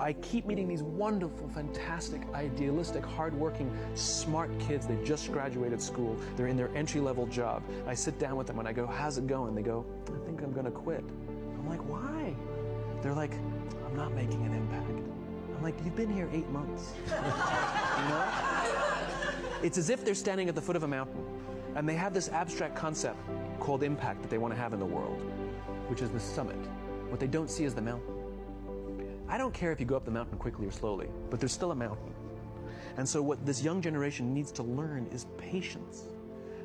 I keep meeting these wonderful, fantastic, idealistic, hardworking, smart kids. They just graduated school. They're in their entry-level job. I sit down with them and I go, how's it going? They go, I think I'm going to quit. I'm like, why? They're like, I'm not making an impact. I'm like, you've been here 8 months. You know? It's as if they're standing at the foot of a mountain and they have this abstract concept called impact that they want to have in the world, which is the summit. What they don't see is the mountain. I don't care if you go up the mountain quickly or slowly, but there's still a mountain. And so what this young generation needs to learn is patience.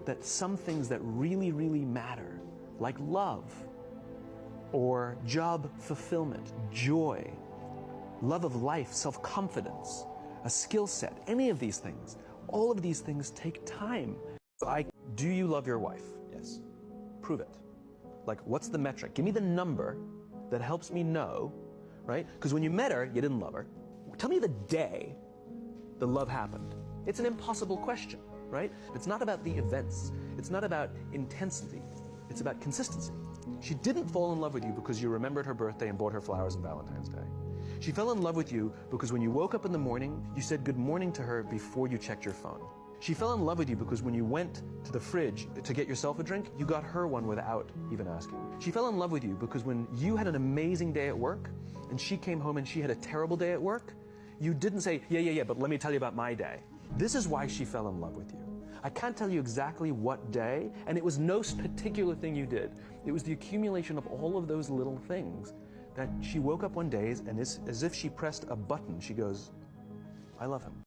That some things that really, really matter, like love, or job fulfillment, joy, love of life, self-confidence, a skill set, any of these things, all of these things take time. Do you love your wife? Yes. Prove it. Like, what's the metric? Give me the number that helps me know, right? Because when you met her, you didn't love her. Tell me the day the love happened. It's an impossible question, right? It's not about the events. It's not about intensity. It's about consistency. She didn't fall in love with you because you remembered her birthday and bought her flowers on Valentine's Day. She fell in love with you because when you woke up in the morning, you said good morning to her before you checked your phone. She fell in love with you because when you went to the fridge to get yourself a drink, you got her one without even asking. She fell in love with you because when you had an amazing day at work and she came home and she had a terrible day at work, you didn't say, yeah, but let me tell you about my day. This is why she fell in love with you. I can't tell you exactly what day, and it was no particular thing you did. It was the accumulation of all of those little things that she woke up one day and as if she pressed a button, she goes, I love him.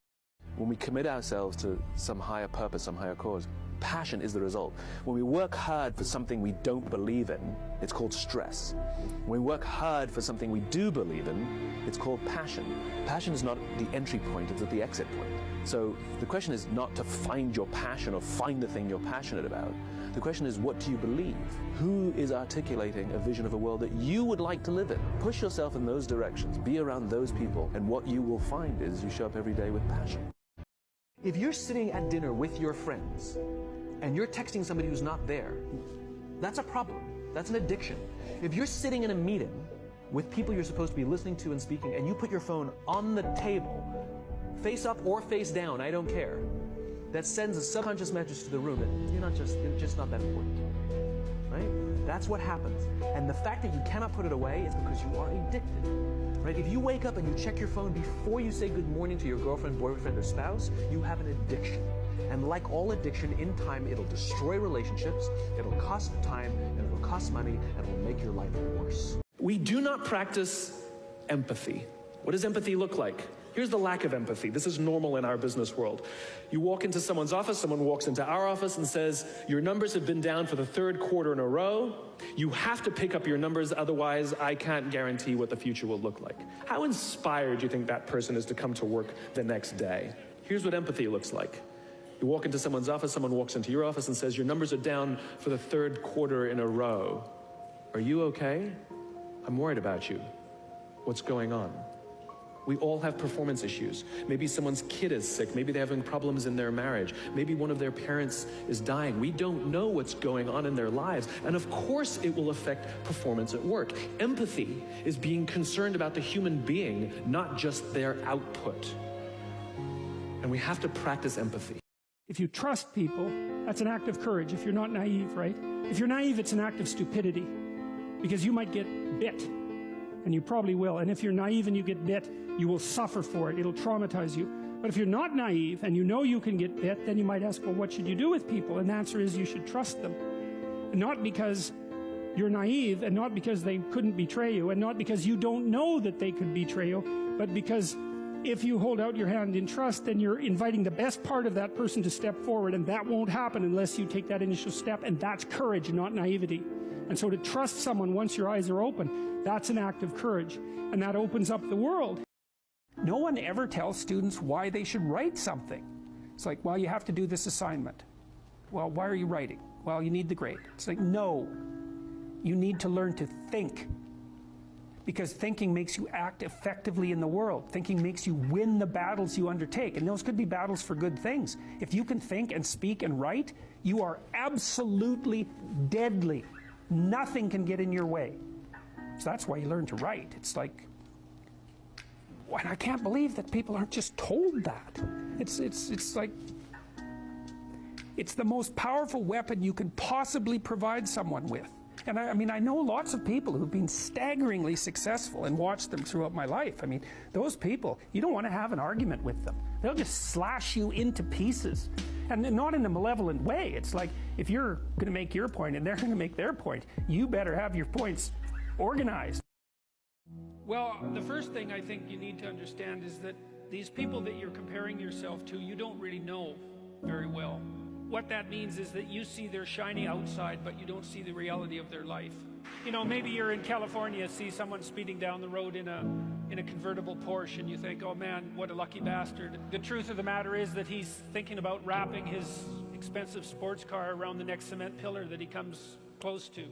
When we commit ourselves to some higher purpose, some higher cause, passion is the result. When we work hard for something we don't believe in, it's called stress. When we work hard for something we do believe in, it's called passion. Passion is not the entry point, it's at the exit point. So the question is not to find your passion or find the thing you're passionate about. The question is, what do you believe? Who is articulating a vision of a world that you would like to live in? Push yourself in those directions, be around those people, and what you will find is you show up every day with passion. If you're sitting at dinner with your friends and you're texting somebody who's not there, that's a problem. That's an addiction. If you're sitting in a meeting with people you're supposed to be listening to and speaking, and you put your phone on the table, face up or face down, I don't care, that sends a subconscious message to the room that you're just not that important, right? That's what happens. And the fact that you cannot put it away is because you are addicted, right? If you wake up and you check your phone before you say good morning to your girlfriend, boyfriend, or spouse, you have an addiction. And like all addiction, in time, it'll destroy relationships, it'll cost time, and it'll cost money, and it'll make your life worse. We do not practice empathy. What does empathy look like? Here's the lack of empathy. This is normal in our business world. You walk into someone's office, someone walks into our office and says, your numbers have been down for the 3rd quarter in a row. You have to pick up your numbers, otherwise I can't guarantee what the future will look like. How inspired do you think that person is to come to work the next day? Here's what empathy looks like. You walk into someone's office, someone walks into your office and says, your numbers are down for the 3rd quarter in a row. Are you okay? I'm worried about you. What's going on? We all have performance issues. Maybe someone's kid is sick. Maybe they're having problems in their marriage. Maybe one of their parents is dying. We don't know what's going on in their lives. And of course it will affect performance at work. Empathy is being concerned about the human being, not just their output. And we have to practice empathy. If you trust people, that's an act of courage. If you're not naive, right? If you're naive, it's an act of stupidity. Because you might get bit. And you probably will. And if you're naive and you get bit, you will suffer for it. It'll traumatize you. But if you're not naive and you know you can get bit, then you might ask, well, what should you do with people? And the answer is you should trust them. And not because you're naive, and not because they couldn't betray you, and not because you don't know that they could betray you, but because if you hold out your hand in trust, then you're inviting the best part of that person to step forward, and that won't happen unless you take that initial step, and that's courage, not naivety. And so to trust someone once your eyes are open, that's an act of courage, and that opens up the world. No one ever tells students why they should write something. It's like, well, you have to do this assignment. Well, why are you writing? Well, you need the grade. It's like, no, you need to learn to think. Because thinking makes you act effectively in the world. Thinking makes you win the battles you undertake. And those could be battles for good things. If you can think and speak and write, you are absolutely deadly. Nothing can get in your way. So that's why you learn to write. It's like, and I can't believe that people aren't just told that. It's like, it's the most powerful weapon you can possibly provide someone with. And I mean, I know lots of people who've been staggeringly successful and watched them throughout my life. I mean, those people, you don't want to have an argument with them. They'll just slash you into pieces. And not in a malevolent way. It's like, if you're going to make your point and they're going to make their point, you better have your points organized. Well, the first thing I think you need to understand is that these people that you're comparing yourself to, you don't really know very well. What that means is that you see their shiny outside, but you don't see the reality of their life. You know, maybe you're in California, see someone speeding down the road in a convertible Porsche, and you think, oh man, what a lucky bastard. The truth of the matter is that he's thinking about wrapping his expensive sports car around the next cement pillar that he comes close to.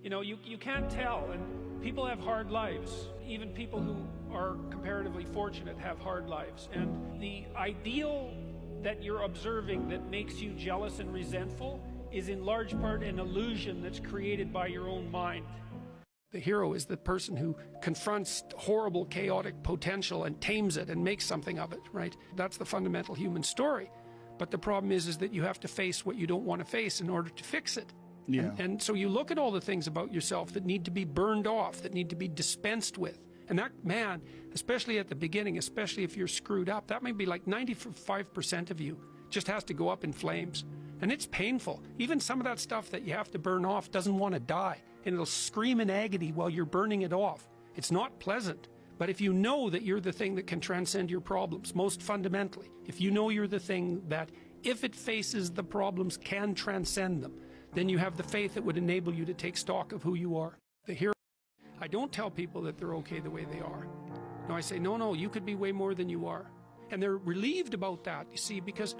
You know, you can't tell, and people have hard lives. Even people who are comparatively fortunate have hard lives. And the ideal that you're observing that makes you jealous and resentful is in large part an illusion that's created by your own mind. The hero is the person who confronts horrible, chaotic potential and tames it and makes something of it, right? That's the fundamental human story. But the problem is that you have to face what you don't want to face in order to fix it. Yeah. And so you look at all the things about yourself that need to be burned off, that need to be dispensed with. And that, man, especially at the beginning, especially if you're screwed up, that may be like 95% of you just has to go up in flames. And it's painful. Even some of that stuff that you have to burn off doesn't want to die. And it'll scream in agony while you're burning it off. It's not pleasant. But if you know that you're the thing that can transcend your problems, most fundamentally, if you know you're the thing that, if it faces the problems, can transcend them, then you have the faith that would enable you to take stock of who you are. The hero. I don't tell people that they're okay the way they are. No, I say, no, you could be way more than you are. And they're relieved about that, you see, because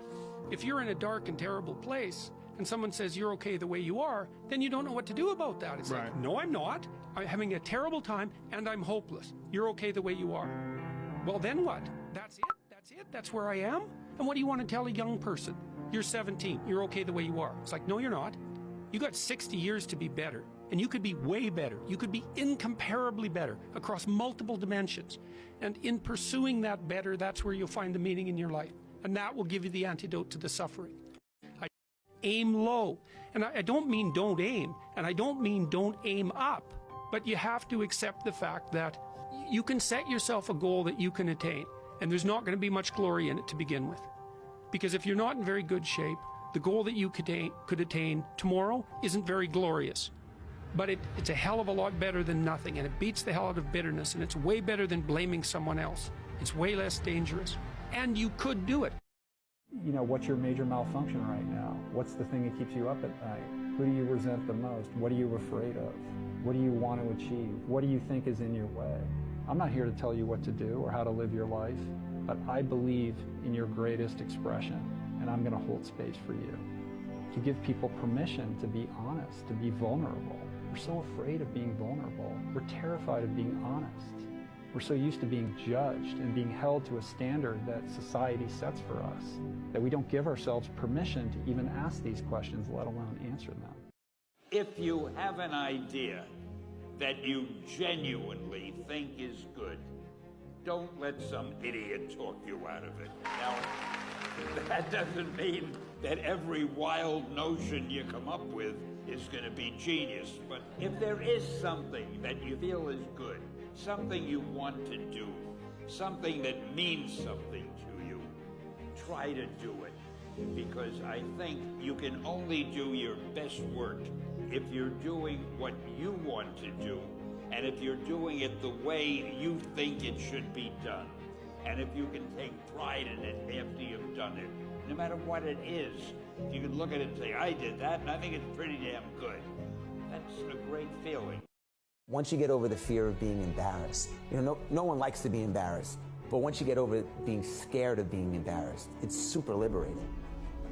if you're in a dark and terrible place and someone says you're okay the way you are, then you don't know what to do about that. It's like, no, I'm not. I'm having a terrible time and I'm hopeless. You're okay the way you are. Well, then what? That's it? That's it? That's where I am? And what do you want to tell a young person? You're 17. You're okay the way you are. It's like, no, you're not. You got 60 years to be better. And you could be way better. You could be incomparably better across multiple dimensions. And in pursuing that better, that's where you'll find the meaning in your life. And that will give you the antidote to the suffering. I aim low. And I don't mean don't aim. And I don't mean don't aim up. But you have to accept the fact that you can set yourself a goal that you can attain. And there's not going to be much glory in it to begin with. Because if you're not in very good shape, the goal that you could attain tomorrow isn't very glorious. But it's a hell of a lot better than nothing, and it beats the hell out of bitterness, and it's way better than blaming someone else. It's way less dangerous. And you could do it. You know, what's your major malfunction right now? What's the thing that keeps you up at night? Who do you resent the most? What are you afraid of? What do you want to achieve? What do you think is in your way? I'm not here to tell you what to do or how to live your life, but I believe in your greatest expression, and I'm going to hold space for you. To give people permission to be honest, to be vulnerable. We're so afraid of being vulnerable. We're terrified of being honest. We're so used to being judged and being held to a standard that society sets for us that we don't give ourselves permission to even ask these questions, let alone answer them. If you have an idea that you genuinely think is good, don't let some idiot talk you out of it. Now, that doesn't mean that every wild notion you come up with is going to be genius. But if there is something that you feel is good, something you want to do, something that means something to you, try to do it. Because I think you can only do your best work if you're doing what you want to do, and if you're doing it the way you think it should be done. And if you can take pride in it after you've done it, no matter what it is, if you can look at it and say, I did that, and I think it's pretty damn good. That's a great feeling. Once you get over the fear of being embarrassed, you know, no one likes to be embarrassed, but once you get over being scared of being embarrassed, it's super liberating.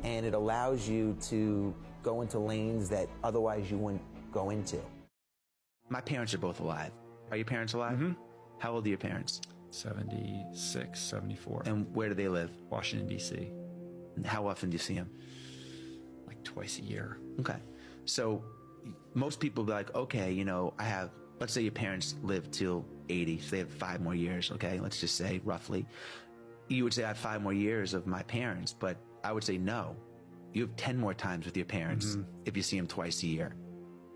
And it allows you to go into lanes that otherwise you wouldn't go into. My parents are both alive. Are your parents alive? Mm-hmm. How old are your parents? 76, 74. And where do they live? Washington, D.C. And how often do you see them? Like twice a year. Okay. So most people be like, okay, you know, I have let's say your parents live till 80, so they have 5 more years, okay? Let's just say, roughly. You would say I have 5 more years of my parents, but I would say no. You have 10 more times with your parents if you see them twice a year.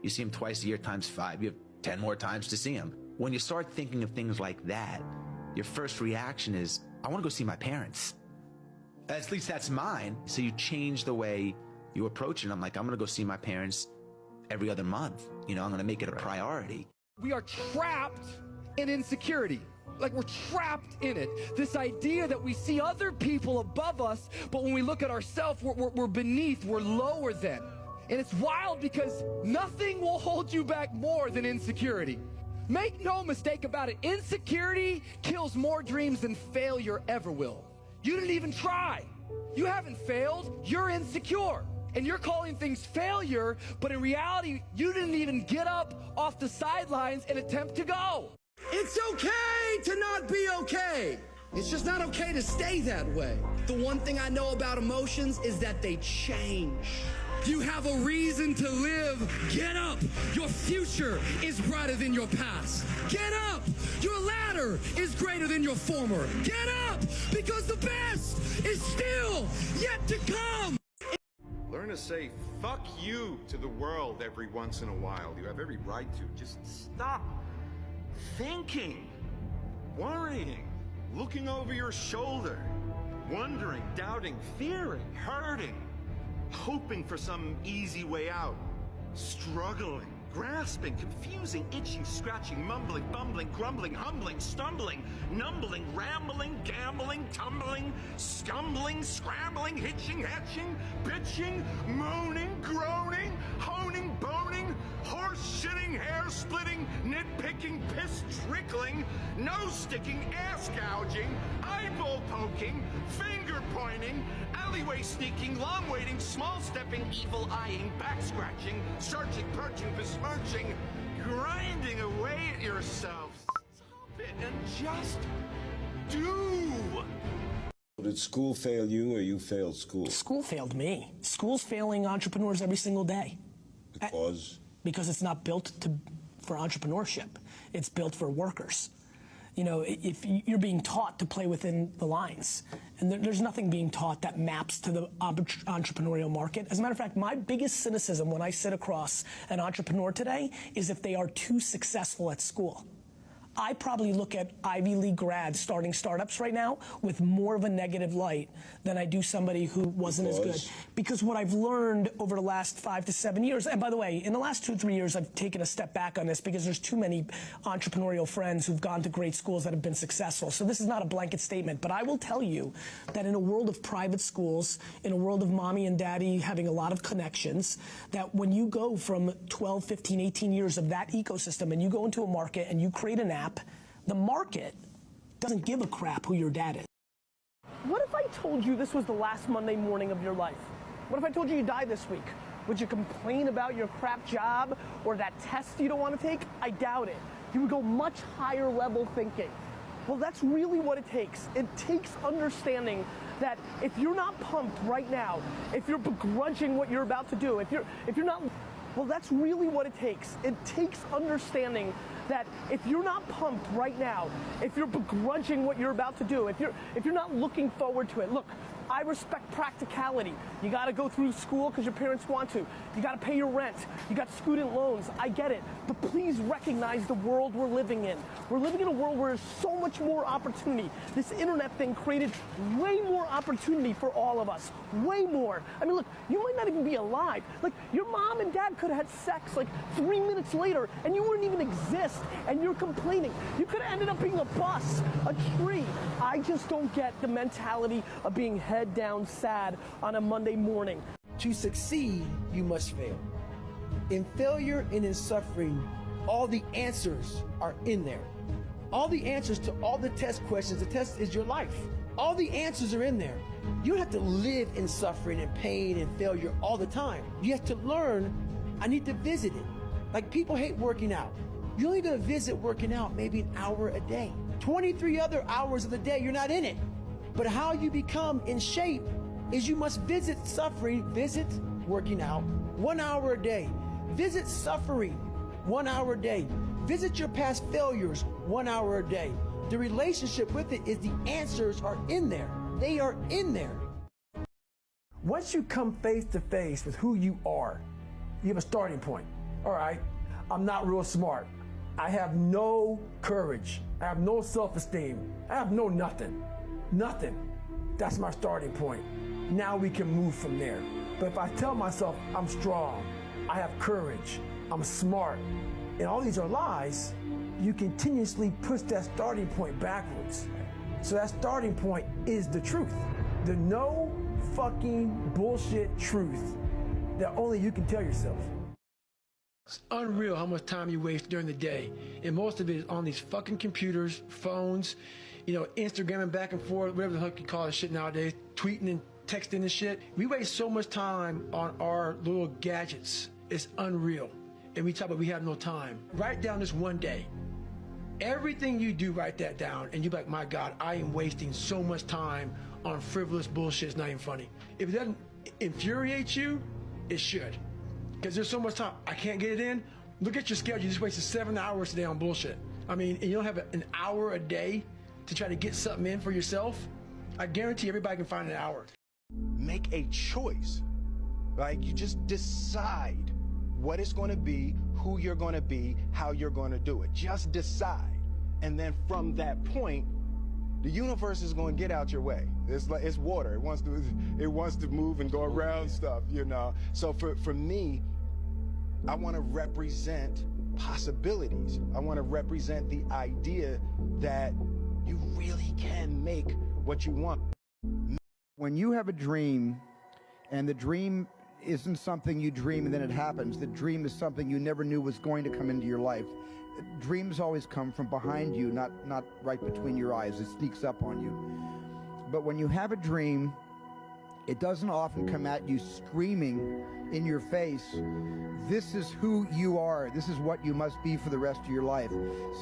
You see them twice a year times 5, you have 10 more times to see them. When you start thinking of things like that, your first reaction is, I want to go see my parents. At least that's mine. So you change the way you approach it. I'm like, I'm going to go see my parents every other month. You know, I'm going to make it a priority. We are trapped in insecurity. Like, we're trapped in it. This idea that we see other people above us, but when we look at ourselves, we're beneath, we're lower than. And it's wild because nothing will hold you back more than insecurity. Make no mistake about it, insecurity kills more dreams than failure ever will. You didn't even try. You haven't failed, you're insecure. And you're calling things failure, but in reality, you didn't even get up off the sidelines and attempt to go. It's okay to not be okay. It's just not okay to stay that way. The one thing I know about emotions is that they change. You have a reason to live. Get up. Your future is brighter than your past. Get up. Your ladder is greater than your former. Get up, because the best is still yet to come. Learn to say fuck you to the world every once in a while. You have every right to. Just stop thinking, worrying, looking over your shoulder, wondering, doubting, fearing, hurting, hoping for some easy way out, struggling, grasping, confusing, itching, scratching, mumbling, bumbling, grumbling, humbling, stumbling, numbling, rambling, gambling, tumbling, scumbling, scrambling, hitching, hatching, bitching, moaning, groaning, honing, boning, horse-shitting, hair-splitting, nitpicking, piss-trickling, nose-sticking, ass-gouging, eyeball-poking, finger-pointing, alleyway sneaking, long-waiting, small-stepping, evil-eyeing, back-scratching, searching, perching, besmirching, grinding away at yourself. Stop it and just do! Did school fail you or you failed school? School failed me. School's failing entrepreneurs every single day. Because? Because it's not built for entrepreneurship. It's built for workers. You know, if you're being taught to play within the lines, and there's nothing being taught that maps to the entrepreneurial market. As a matter of fact, my biggest cynicism when I sit across an entrepreneur today is if they are too successful at school. I probably look at Ivy League grads starting startups right now with more of a negative light than I do somebody who wasn't as good. Because what I've learned over the last 5 to 7 years, and by the way, in the last 2 or 3 years, I've taken a step back on this because there's too many entrepreneurial friends who've gone to great schools that have been successful. So this is not a blanket statement, but I will tell you that in a world of private schools, in a world of mommy and daddy having a lot of connections, that when you go from 12, 15, 18 years of that ecosystem and you go into a market and you create an app, the market doesn't give a crap who your dad is. What if I told you this was the last Monday morning of your life? What if I told you you die this week? Would you complain about your crap job or that test you don't want to take? I doubt it. You would go much higher level thinking. Well, that's really what it takes. It takes understanding that if you're not pumped right now, if you're begrudging what you're about to do, if you're not, well, that's really what it takes. It takes understanding that if you're not pumped right now, if you're begrudging what you're about to do, if you're not looking forward to it, look, I respect practicality. You got to go through school because your parents want to. You got to pay your rent. You got student loans. I get it. But please recognize the world we're living in. We're living in a world where there's so much more opportunity. This internet thing created way more opportunity for all of us. Way more. I mean, look, you might not even be alive. Like, your mom and dad could have had sex like 3 minutes later and you wouldn't even exist and you're complaining. You could have ended up being a bus, a tree. I just don't get the mentality of being head down sad on a Monday morning. To succeed, you must fail. In failure and in suffering, all the answers are in there. All the answers to all the test questions. The test is your life. All the answers are in there. You don't have to live in suffering and pain and failure all the time. You have to learn, I need to visit it. Like, people hate working out. You're only gonna visit working out maybe an hour a day. 23 other hours of the day, you're not in it. But how you become in shape is you must visit suffering, visit working out 1 hour a day. Visit suffering 1 hour a day. Visit your past failures 1 hour a day. The relationship with it is the answers are in there. They are in there. Once you come face to face with who you are, you have a starting point. All right, I'm not real smart. I have no courage. I have no self-esteem. I have no nothing. Nothing. That's my starting point. Now we can move from there. But if I tell myself I'm strong, I have courage, I'm smart, and all these are lies, you continuously push that starting point backwards. So that starting point is the truth. The no fucking bullshit truth that only you can tell yourself. It's unreal how much time you waste during the day. And most of it is on these fucking computers, phones, you know, Instagramming back and forth, whatever the fuck you call this shit nowadays, tweeting and texting and shit. We waste so much time on our little gadgets. It's unreal. And we talk about we have no time. Write down this one day. Everything you do, write that down, and you're like, my God, I am wasting so much time on frivolous bullshit. It's not even funny. If it doesn't infuriate you, it should. Because there's so much time. I can't get it in. Look at your schedule. You just wasted 7 hours today on bullshit. I mean, and you don't have an hour a day to try to get something in for yourself. I guarantee everybody can find an hour. Make a choice. Like, you just decide what it's going to be, who you're going to be, how you're going to do it. Just decide. And then from that point, the universe is going to get out your way. It's like, it's water. It wants to move and go around stuff, you know. So for me, I want to represent possibilities. I want to represent the idea that you really can make what you want. When you have a dream, and the dream isn't something you dream and then it happens. The dream is something you never knew was going to come into your life. Dreams always come from behind you, not right between your eyes. It sneaks up on you. But when you have a dream, it doesn't often come at you screaming in your face, this is who you are, this is what you must be for the rest of your life.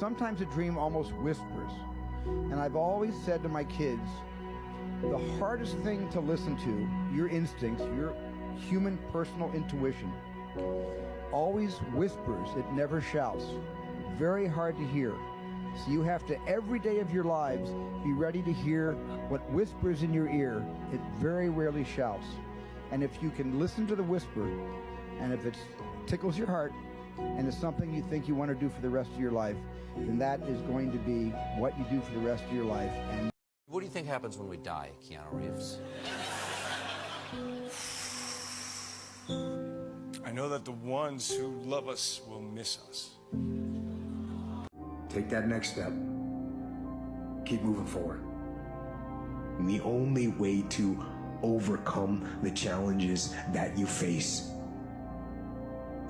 Sometimes a dream almost whispers. And I've always said to my kids, the hardest thing to listen to, your instincts, your human personal intuition, always whispers, it never shouts. Very hard to hear. So you have to, every day of your lives, be ready to hear what whispers in your ear. It very rarely shouts. And if you can listen to the whisper, and if it tickles your heart, and it's something you think you want to do for the rest of your life, then that is going to be what you do for the rest of your life. And what do you think happens when we die, Keanu Reeves? I know that the ones who love us will miss us. Take that next step. Keep moving forward. And the only way to overcome the challenges that you face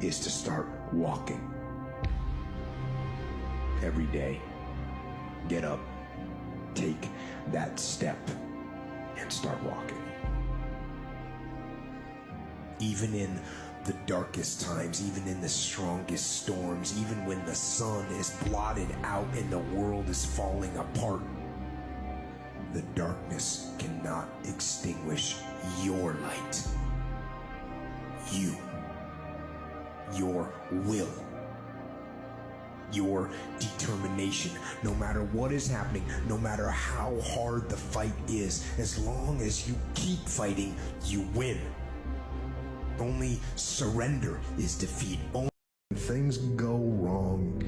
is to start walking. Every day, get up, take that step, and start walking. Even in the darkest times, even in the strongest storms, even when the sun is blotted out and the world is falling apart, the darkness cannot extinguish your light. You, your will, your determination, no matter what is happening, no matter how hard the fight is, as long as you keep fighting, you win. Only surrender is defeat. Only when things go wrong,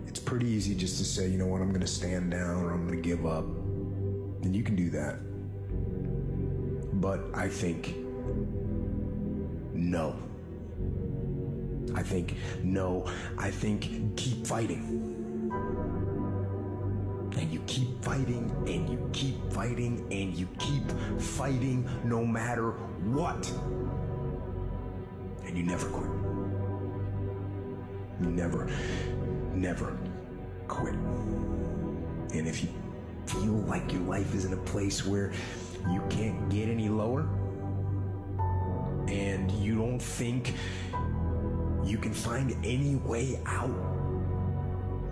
it's pretty easy just to say, you know what, I'm going to stand down or I'm going to give up. And you can do that. But I think no. I think keep fighting. And you keep fighting, and you keep fighting, and you keep fighting no matter what. And you never quit. You never quit. And if you feel like your life is in a place where you can't get any lower, and you don't think you can find any way out,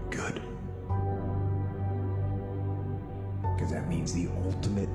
good. Because that means the ultimate